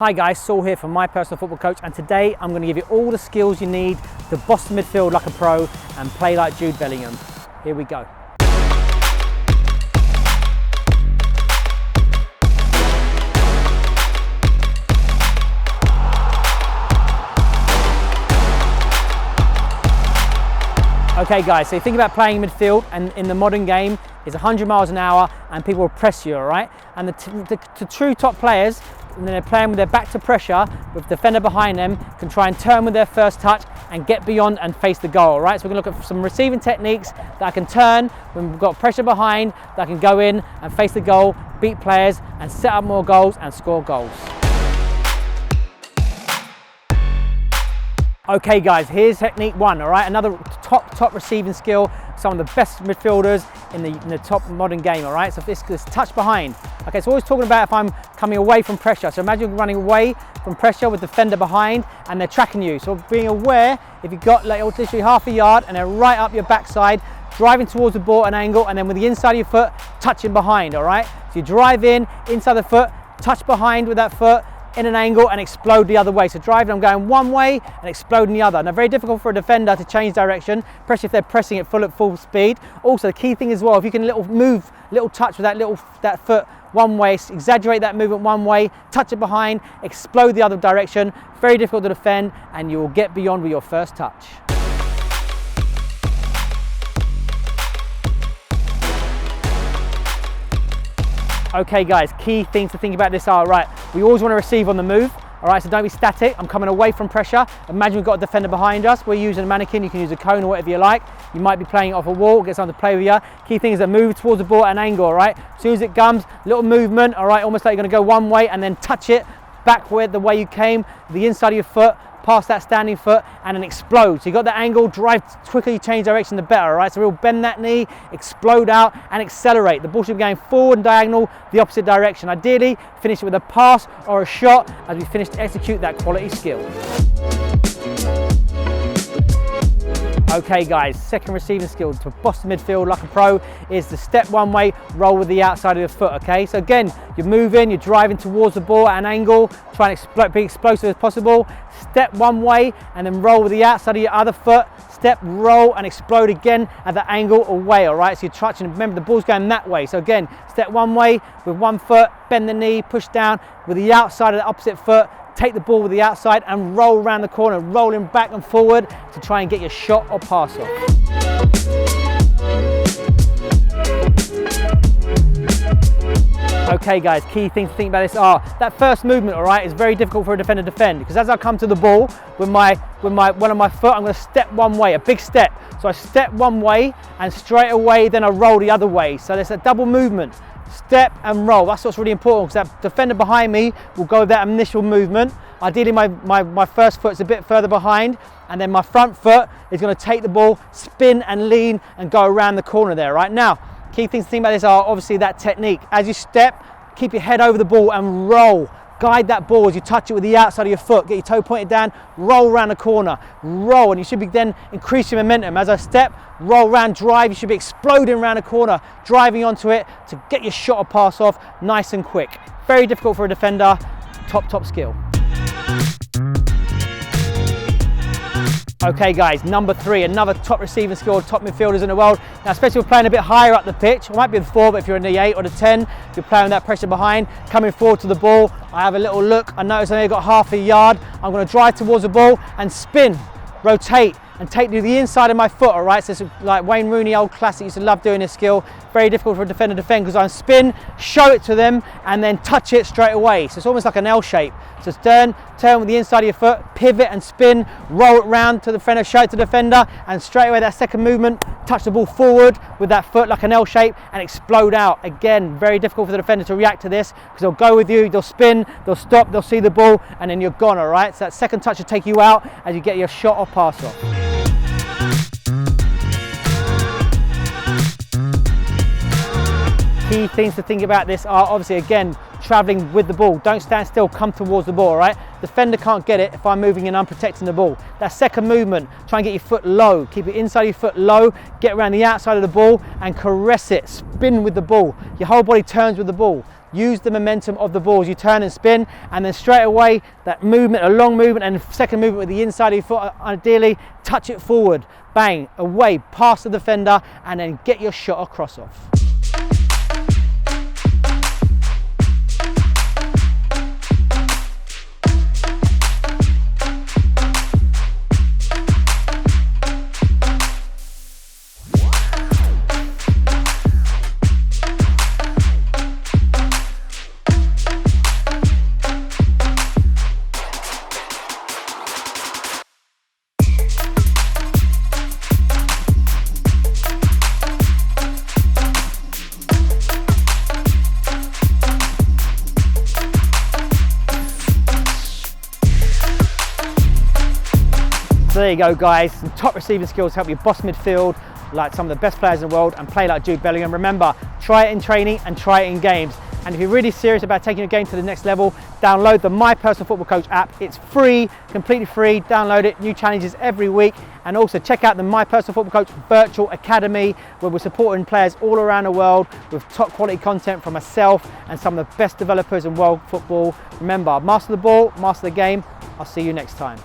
Hi guys, Saul here from My Personal Football Coach, and today I'm going to give you all the skills you need to boss the midfield like a pro and play like Jude Bellingham. Here we go. Okay guys, so you think about playing midfield, and in the modern game it's 100 miles an hour and people will press you, alright? And the true top players, when they're playing with their back to pressure, with the defender behind them, can try and turn with their first touch and get beyond and face the goal, right? So we're going to look at some receiving techniques that I can turn when we've got pressure behind, that I can go in and face the goal, beat players and set up more goals and score goals. Okay guys, here's technique one, all right? Another top receiving skill, some of the best midfielders in the top modern game, all right? So this touch behind. Okay, so always talking about if I'm coming away from pressure. So imagine running away from pressure with the defender behind and they're tracking you. So being aware, if you've got like literally half a yard and they're right up your backside, driving towards the ball at an angle, and then with the inside of your foot, touching behind, all right? So you drive in, inside the foot, touch behind with that foot, in an angle and explode the other way. So driving, I'm going one way and exploding the other. Now very difficult for a defender to change direction, especially if they're pressing it at full speed. Also the key thing as well, if you can little touch with that foot one way, exaggerate that movement one way, touch it behind, explode the other direction. Very difficult to defend and you will get beyond with your first touch. Okay guys, key things to think about this are, right, we always want to receive on the move, all right, so don't be static. I'm coming away from pressure. Imagine we've got a defender behind us. We're using a mannequin, you can use a cone or whatever you like. You might be playing it off a wall, get someone to play with you. Key thing is that move towards the ball at an angle, all right? As soon as it comes, little movement, all right, almost like you're going to go one way and then touch it backward the way you came, the inside of your foot, past that standing foot and then explode. So you got that angle, drive, quickly change direction, the better, all right? So we'll bend that knee, explode out and accelerate. The ball should be going forward and diagonal, the opposite direction. Ideally, finish it with a pass or a shot as we finish to execute that quality skill. Okay guys, second receiving skill to boss the midfield like a pro is to step one way, roll with the outside of the foot, okay? So again, you're moving, you're driving towards the ball at an angle, trying to be explosive as possible. Step one way and then roll with the outside of your other foot. Step, roll and explode again at the angle away, all right? So you're touching, remember the ball's going that way. So again, step one way with one foot, bend the knee, push down with the outside of the opposite foot, take the ball with the outside and roll around the corner, rolling back and forward to try and get your shot or pass off. Okay guys, key things to think about this are, that first movement, all right, is very difficult for a defender to defend, because as I come to the ball with one of my foot, I'm going to step one way, a big step. So I step one way and straight away then I roll the other way. So there's a double movement. Step and roll, that's what's really important, because that defender behind me will go with that initial movement. Ideally my first foot's a bit further behind, and then my front foot is going to take the ball, spin and lean and go around the corner there. Right now, key things to think about this are obviously that technique. As you step, keep your head over the ball and roll. Guide that ball as you touch it with the outside of your foot. Get your toe pointed down, roll around the corner, roll, and you should be then increasing momentum. As I step, roll around, drive, you should be exploding around the corner, driving onto it to get your shot or pass off nice and quick. Very difficult for a defender, top skill. Okay guys, number three, another top receiving skill, top midfielders in the world. Now especially if you're playing a bit higher up the pitch, it might be the 4, but if you're in the 8 or the 10, you're playing with that pressure behind, coming forward to the ball, I have a little look, I notice I only got half a yard, I'm going to drive towards the ball and spin, rotate and take to the inside of my foot, all right? So it's like Wayne Rooney, old classic, used to love doing this skill. Very difficult for a defender to defend because I spin, show it to them and then touch it straight away. So it's almost like an L shape. So turn with the inside of your foot, pivot and spin, roll it round to the defender, show it to the defender, and straight away that second movement, touch the ball forward with that foot like an L shape and explode out. Again, very difficult for the defender to react to this because they'll go with you, they'll spin, they'll stop, they'll see the ball and then you're gone, all right? So that second touch will take you out as you get your shot or pass off. Key things to think about this are obviously, again, traveling with the ball. Don't stand still, come towards the ball, right? Defender can't get it if I'm moving and I'm protecting the ball. That second movement, try and get your foot low. Keep it inside your foot low, get around the outside of the ball and caress it, spin with the ball. Your whole body turns with the ball. use the momentum of the ball as you turn and spin, and then straight away that movement, a long movement, and second movement with the inside of your foot, ideally touch it forward, bang, away, past the defender, and then get your shot or cross off. So there you go, guys, some top receiving skills to help you boss midfield like some of the best players in the world and play like Jude Bellingham. Remember, try it in training and try it in games. And if you're really serious about taking your game to the next level, download the My Personal Football Coach app. It's free, completely free. Download it, new challenges every week. And also check out the My Personal Football Coach Virtual Academy, where we're supporting players all around the world with top quality content from myself and some of the best developers in world football. Remember, master the ball, master the game. I'll see you next time.